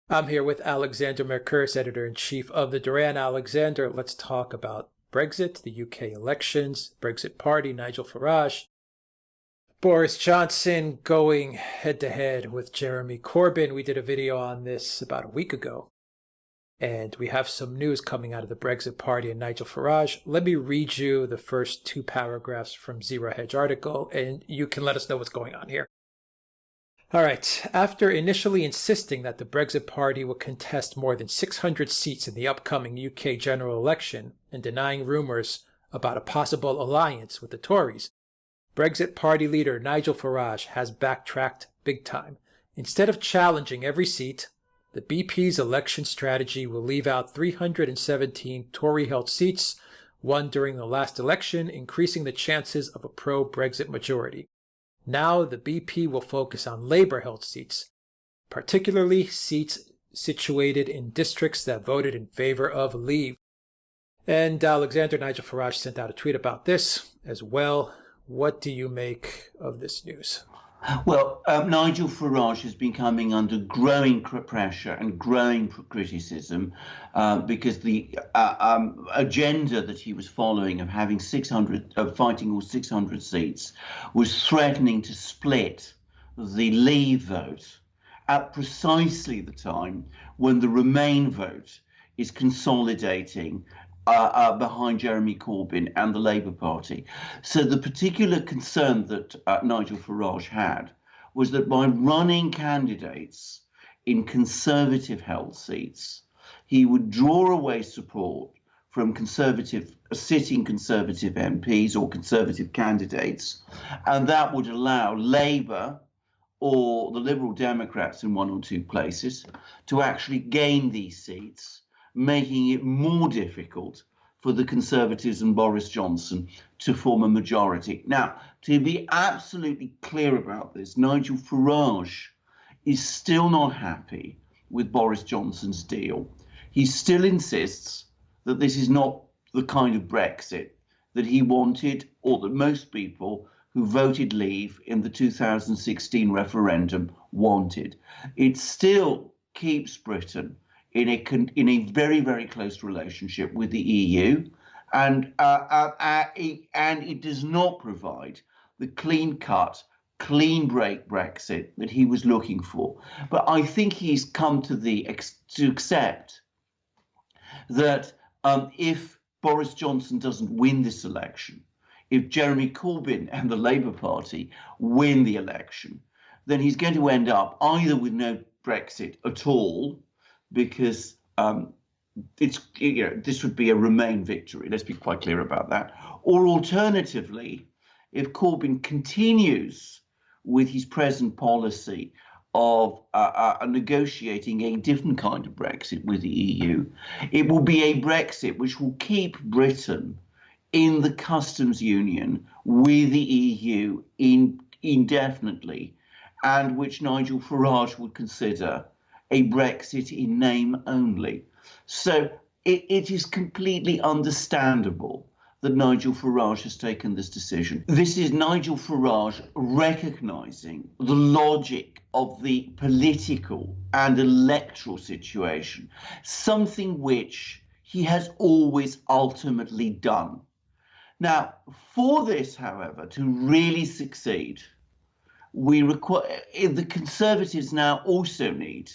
I'm here with Alexander Mercouris, editor-in-chief of the Duran. Alexander, let's talk about Brexit, the UK elections, Brexit Party, Nigel Farage, Boris Johnson going head-to-head with Jeremy Corbyn. We did a video on this about a week ago, and we have some news coming out of the Brexit Party and Nigel Farage. Let me read you the first two paragraphs from Zero Hedge article, and you can let us know what's going on here. All right. After initially insisting that the Brexit Party will contest more than 600 seats in the upcoming UK general election and denying rumours about a possible alliance with the Tories, Brexit Party leader Nigel Farage has backtracked big time. Instead of challenging every seat, the BP's election strategy will leave out 317 Tory-held seats won during the last election, increasing the chances of a pro-Brexit majority. Now the BP will focus on Labour-held seats, particularly seats situated in districts that voted in favor of leave. And Alexander, Nigel Farage sent out a tweet about this as well. What do you make of this news? Well, Nigel Farage has been coming under growing pressure and growing criticism because the agenda that he was following of having fighting all 600 seats was threatening to split the Leave vote at precisely the time when the Remain vote is consolidating behind Jeremy Corbyn and the Labour Party. So the particular concern that Nigel Farage had was that by running candidates in Conservative-held seats, he would draw away support from sitting Conservative MPs or Conservative candidates, and that would allow Labour or the Liberal Democrats in one or two places to actually gain these seats, making it more difficult for the Conservatives and Boris Johnson to form a majority. Now, to be absolutely clear about this, Nigel Farage is still not happy with Boris Johnson's deal. He still insists that this is not the kind of Brexit that he wanted, or that most people who voted Leave in the 2016 referendum wanted. It still keeps Britain in a very, very close relationship with the EU, and it does not provide the clean-cut, clean-break Brexit that he was looking for. But I think he's come to accept that if Boris Johnson doesn't win this election, if Jeremy Corbyn and the Labour Party win the election, then he's going to end up either with no Brexit at all, because this would be a Remain victory. Let's be quite clear about that. Or alternatively, if Corbyn continues with his present policy of negotiating a different kind of Brexit with the EU, it will be a Brexit which will keep Britain in the customs union with the EU indefinitely, and which Nigel Farage would consider a Brexit in name only. So it is completely understandable that Nigel Farage has taken this decision. This is Nigel Farage recognising the logic of the political and electoral situation, something which he has always ultimately done. Now, for this, however, to really succeed, the Conservatives now also need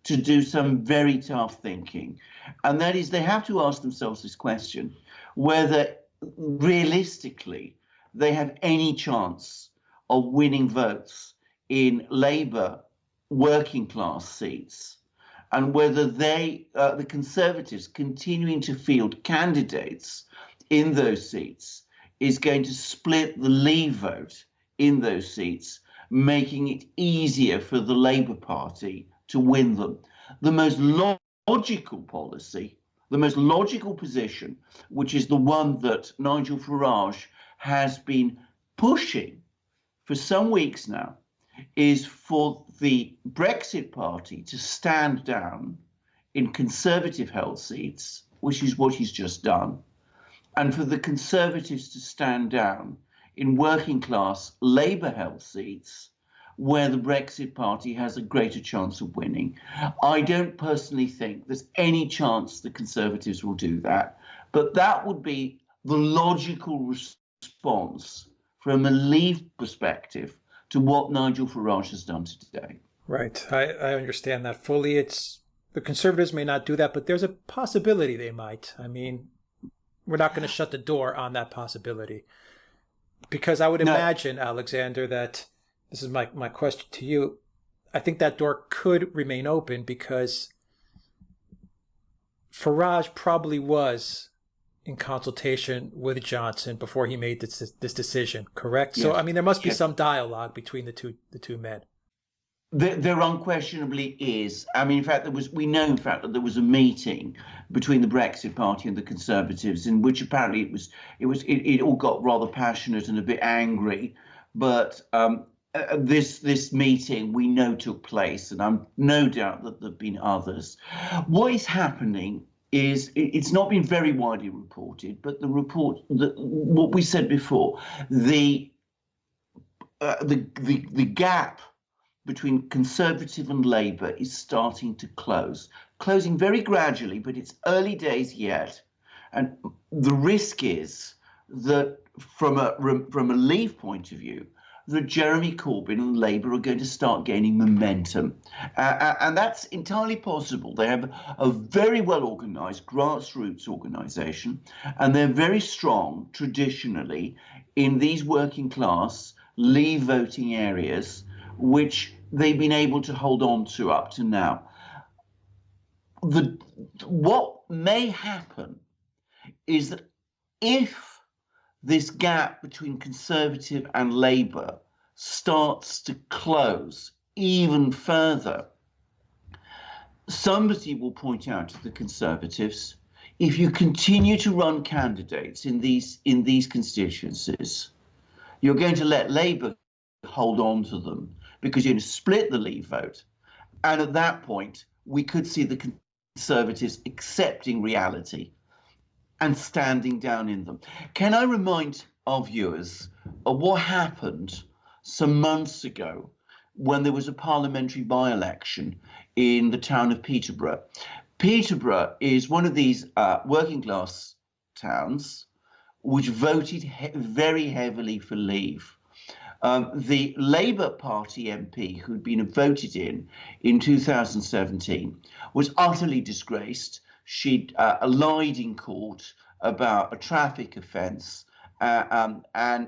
to do some very tough thinking. And that is, they have to ask themselves this question, whether realistically they have any chance of winning votes in Labour working class seats, and whether the Conservatives continuing to field candidates in those seats is going to split the Leave vote in those seats, making it easier for the Labour Party to win them. The most logical policy, the most logical position, which is the one that Nigel Farage has been pushing for some weeks now, is for the Brexit Party to stand down in Conservative-held seats, which is what he's just done, and for the Conservatives to stand down in working-class Labour-held seats, where the Brexit Party has a greater chance of winning. I don't personally think there's any chance the Conservatives will do that, but that would be the logical response from a Leave perspective to what Nigel Farage has done today. Right. I understand that fully. The Conservatives may not do that, but there's a possibility they might. I mean, we're not going to shut the door on that possibility. Because I would imagine, Alexander, that this is my question to you. I think that door could remain open because Farage probably was in consultation with Johnson before he made this decision, correct? Yes. So, I mean, there must be some dialogue between the two men. There unquestionably is. I mean, in fact, we know, in fact, that there was a meeting between the Brexit Party and the Conservatives in which apparently it all got rather passionate and a bit angry. But this meeting we know took place, and I'm no doubt that there've been others. What is happening is it's not been very widely reported, but what we said before, the gap between Conservative and Labour is starting to closing very gradually, but it's early days yet. And the risk is that from a Leave point of view, that Jeremy Corbyn and Labour are going to start gaining momentum. And that's entirely possible. They have a very well-organised grassroots organisation, and they're very strong traditionally in these working class Leave voting areas, which they've been able to hold on to up to now. What may happen is that if this gap between Conservative and Labour starts to close even further, somebody will point out to the Conservatives, if you continue to run candidates in these constituencies, you're going to let Labour hold on to them because you're going to split the Leave vote. And at that point, we could see the Conservatives accepting reality and standing down in them. Can I remind our viewers of what happened some months ago when there was a parliamentary by-election in the town of Peterborough? Peterborough is one of these working class towns which voted very heavily for Leave. The Labour Party MP who'd been voted in 2017 was utterly disgraced. She'd lied in court about a traffic offence and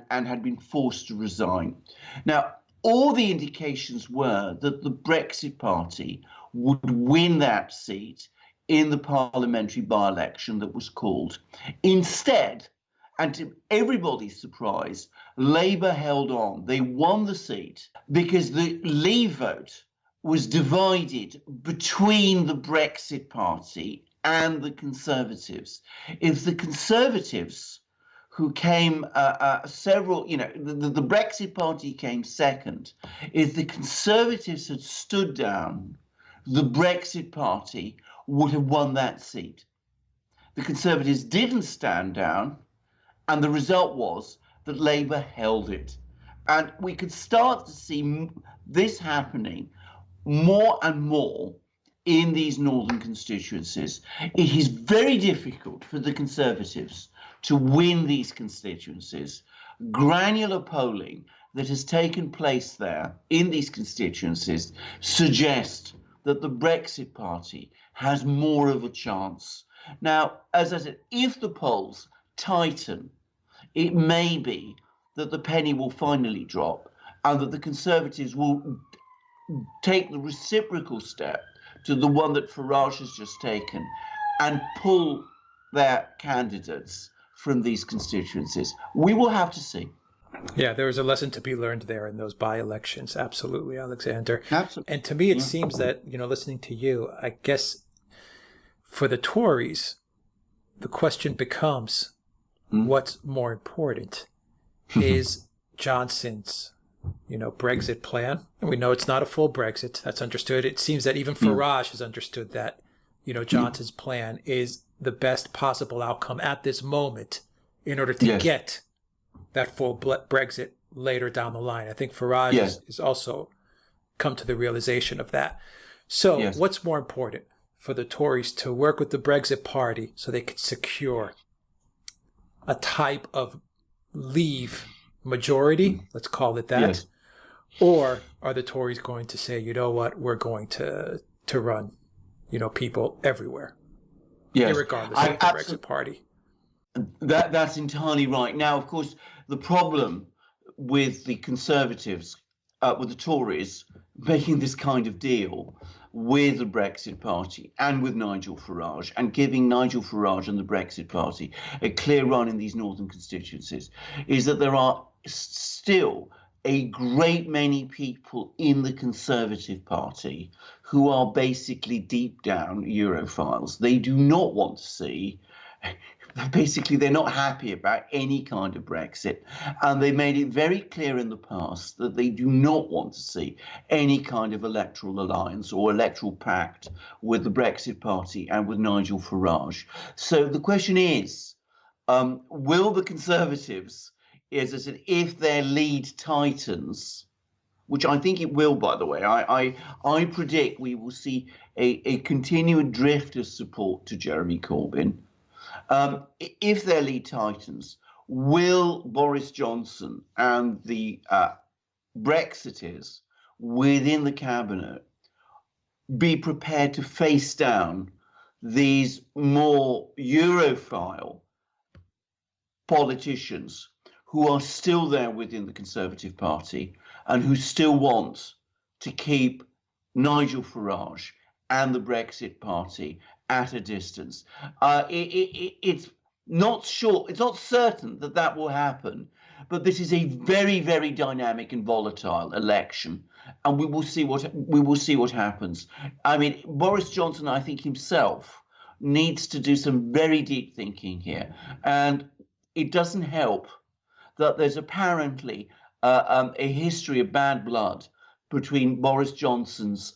had been forced to resign. Now, all the indications were that the Brexit Party would win that seat in the parliamentary by-election that was called. Instead, and to everybody's surprise, Labour held on. They won the seat because the Leave vote was divided between the Brexit Party and the Conservatives. If the Conservatives, who came the Brexit Party came second, if the Conservatives had stood down, the Brexit Party would have won that seat. The Conservatives didn't stand down, and the result was that Labour held it. And we could start to see this happening more and more in these northern constituencies. It is very difficult for the Conservatives to win these constituencies. Granular polling that has taken place there in these constituencies suggests that the Brexit Party has more of a chance. Now, as I said, if the polls tighten, it may be that the penny will finally drop and that the Conservatives will take the reciprocal step to the one that Farage has just taken and pull their candidates from these constituencies. We will have to see. Yeah, there is a lesson to be learned there in those by-elections. Absolutely, Alexander. Absolutely. And to me, it seems that, listening to you, I guess for the Tories, the question becomes, what's more important? Is Johnson's, Brexit plan? And we know it's not a full Brexit. That's understood. It seems that even Farage has understood that, Johnson's plan is the best possible outcome at this moment in order to get that full Brexit later down the line. I think Farage is also come to the realization of that. So Yes. what's more important for the Tories to work with the Brexit Party so they could secure a type of leave majority, let's call it that, Yes. or are the Tories going to say, you know what, we're going to run, people everywhere, Yes. regardless of the Brexit Party? That's entirely right. Now, of course, the problem with the Conservatives, with the Tories making this kind of deal with the Brexit Party and with Nigel Farage, and giving Nigel Farage and the Brexit Party a clear run in these northern constituencies, is that there are still a great many people in the Conservative Party who are basically deep down Europhiles. They do not want to see, basically they're not happy about any kind of Brexit, and they made it very clear in the past that they do not want to see any kind of electoral alliance or electoral pact with the Brexit Party and with Nigel Farage. So the question is, will the Conservatives, as I said, if their lead tightens, which I think it will, by the way, I predict we will see a continued drift of support to Jeremy Corbyn. If their lead tightens, will Boris Johnson and the Brexiteers within the cabinet be prepared to face down these more Europhile politicians who are still there within the Conservative Party and who still want to keep Nigel Farage and the Brexit Party at a distance? It's not sure, it's not certain that that will happen, but this is a very, very dynamic and volatile election, and we will see what happens. I mean, Boris Johnson, I think himself, needs to do some very deep thinking here, and it doesn't help that there's apparently a history of bad blood between Boris Johnson's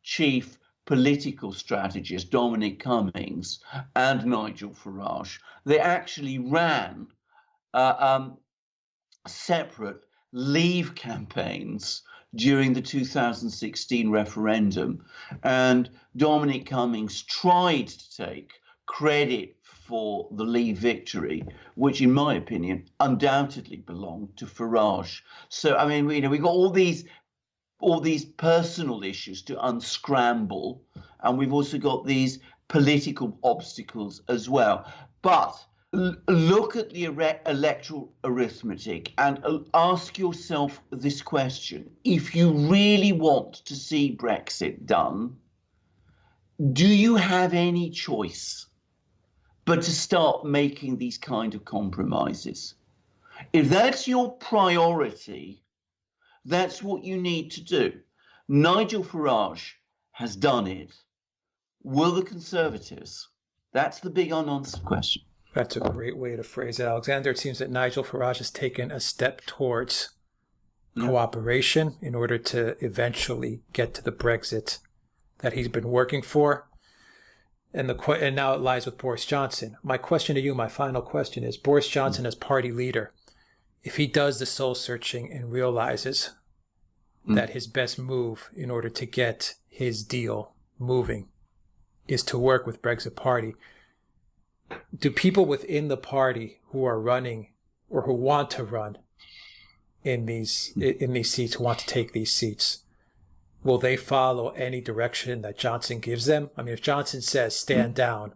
chief political strategist, Dominic Cummings, and Nigel Farage. They actually ran separate Leave campaigns during the 2016 referendum, and Dominic Cummings tried to take credit for the Leave victory, which in my opinion undoubtedly belonged to Farage. So I mean, we've got all these personal issues to unscramble, and we've also got these political obstacles as well. But look at the electoral arithmetic and ask yourself this question: if you really want to see Brexit done, do you have any choice but to start making these kind of compromises? If that's your priority, that's what you need to do. Nigel Farage has done it. Will the Conservatives? That's the big unanswered question. That's a great way to phrase it, Alexander. It seems that Nigel Farage has taken a step towards cooperation in order to eventually get to the Brexit that he's been working for. And now it lies with Boris Johnson. My question to you, my final question is, Boris Johnson as party leader, if he does the soul searching and realizes that his best move in order to get his deal moving is to work with Brexit Party, do people within the party who are running or who want to run in these seats, who want to take these seats, will they follow any direction that Johnson gives them? I mean, if Johnson says stand down,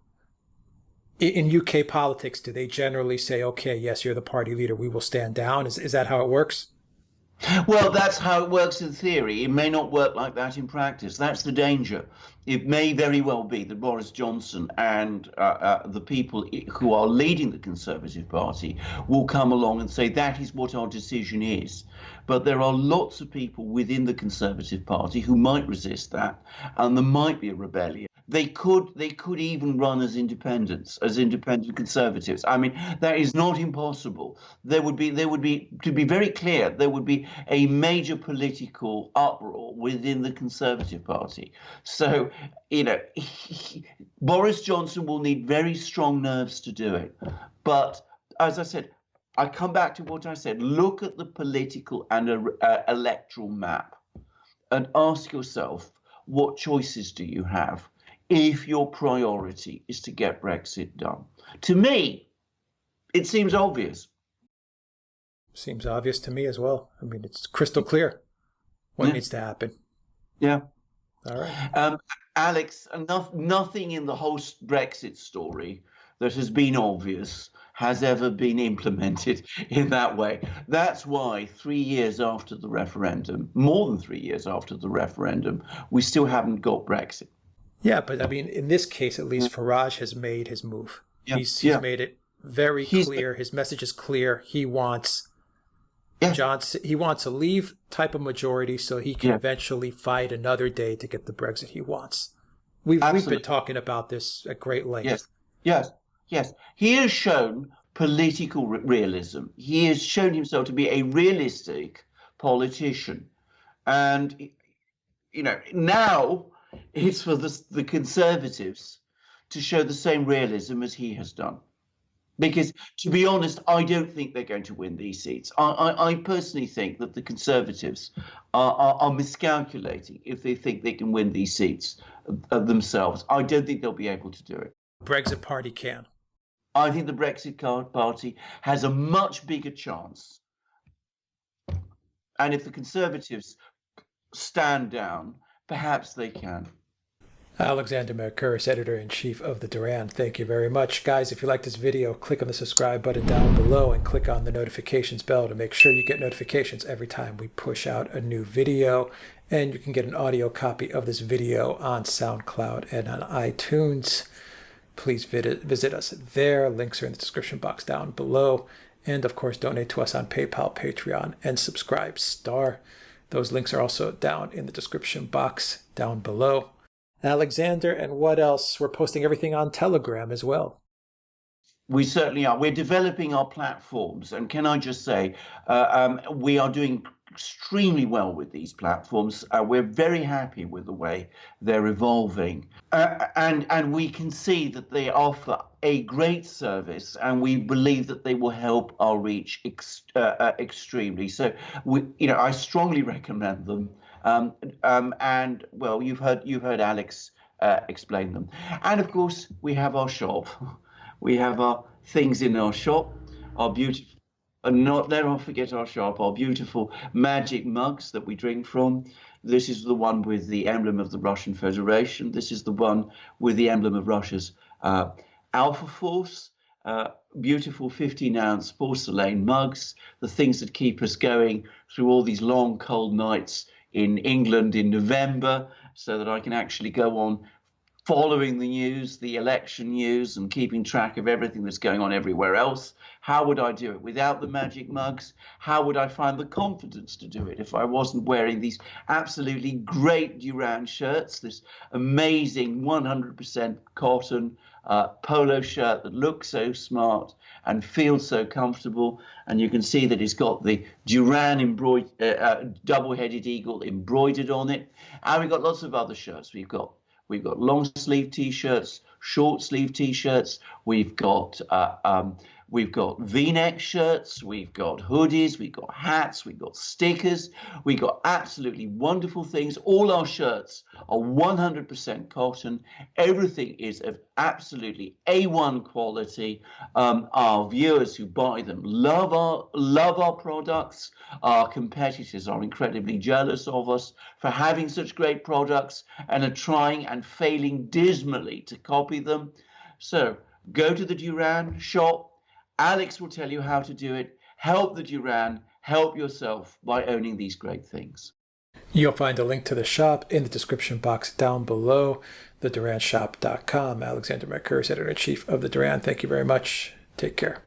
in UK politics, do they generally say, okay, yes, you're the party leader, we will stand down? Is that how it works? Well, that's how it works in theory. It may not work like that in practice. That's the danger. It may very well be that Boris Johnson and the people who are leading the Conservative Party will come along and say that is what our decision is. But there are lots of people within the Conservative Party who might resist that, and there might be a rebellion. They could even run as independents, as independent Conservatives. I mean, that is not impossible. There would be, to be very clear, there would be a major political uproar within the Conservative Party. So, Boris Johnson will need very strong nerves to do it. But as I said, I come back to what I said. Look at the political and electoral map. and ask yourself, what choices do you have if your priority is to get Brexit done? To me, it seems obvious. Seems obvious to me as well. I mean, it's crystal clear what needs to happen. Yeah. All right. Alex, nothing in the whole Brexit story that has been obvious has ever been implemented in that way. That's why 3 years after the referendum, more than 3 years after the referendum, we still haven't got Brexit. Yeah, but I mean, in this case, at least, Farage has made his move. Yeah. He's made it very clear. His message is clear. He wants he wants a leave type of majority so he can eventually fight another day to get the Brexit he wants. We've been talking about this at great length. Yes. He has shown political realism. He has shown himself to be a realistic politician. And, now it's for the Conservatives to show the same realism as he has done. Because, to be honest, I don't think they're going to win these seats. I personally think that the Conservatives are miscalculating if they think they can win these seats themselves. I don't think they'll be able to do it. Brexit Party can. I think the Brexit Party has a much bigger chance. And if the Conservatives stand down, perhaps they can. Alexander Mercouris, Editor-in-Chief of the Duran. Thank you very much. Guys, if you like this video, click on the subscribe button down below and click on the notifications bell to make sure you get notifications every time we push out a new video. And you can get an audio copy of this video on Soundcloud and on iTunes. Please visit us there. Links are in the description box down below. And of course, donate to us on PayPal, Patreon, and Subscribe Star. Those links are also down in the description box down below. Alexander, and what else? We're posting everything on Telegram as well. We certainly are. We're developing our platforms. And can I just say, we are doing extremely well with these platforms. We're very happy with the way they're evolving. And we can see that they offer a great service, and we believe that they will help our reach extremely. So, I strongly recommend them. And well, you've heard Alex explain them. And of course, we have our shop. We have our things in our shop, our beautiful, let not forget our shop, our beautiful magic mugs that we drink from. This is the one with the emblem of the Russian Federation. This is the one with the emblem of Russia's Alpha Force. Beautiful 15-ounce porcelain mugs, the things that keep us going through all these long, cold nights in England in November, so that I can actually go on following the news, the election news, and keeping track of everything that's going on everywhere else. How would I do it without the magic mugs? How would I find the confidence to do it if I wasn't wearing these absolutely great Duran shirts, this amazing 100% cotton polo shirt that looks so smart and feels so comfortable? And you can see that it's got the Duran double-headed eagle embroidered on it. And we've got lots of other shirts. We've got long sleeve t-shirts, short sleeve t-shirts. We've got V-neck shirts. We've got hoodies. We've got hats. We've got stickers. We've got absolutely wonderful things. All our shirts are 100% cotton. Everything is of absolutely A1 quality. Our viewers who buy them love our products. Our competitors are incredibly jealous of us for having such great products and are trying and failing dismally to copy them. So go to the Duran shop. Alex will tell you how to do it. Help the Duran, help yourself by owning these great things. You'll find a link to the shop in the description box down below, theduranshop.com. Alexander Mercouris, Editor-in-Chief of the Duran. Thank you very much. Take care.